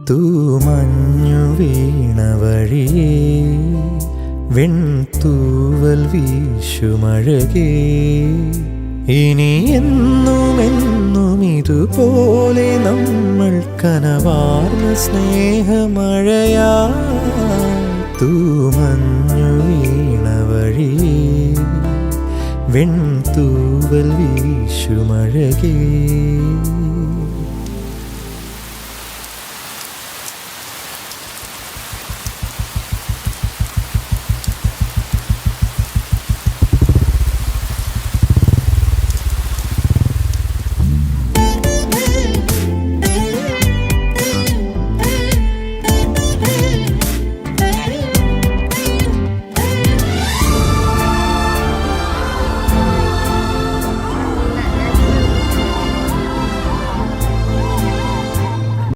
തൂമഞ്ഞു വീണ വഴിയേ വെൺതൂവൽ വീശുമഴകേ ഇനി എന്നുമെന്നും ഇതുപോലെ നമ്മൾ കനവാർന്ന സ്നേഹമഴയാ തൂമഞ്ഞു വീണ വഴിയേ വെൺതൂവൽ വീശുമഴകേ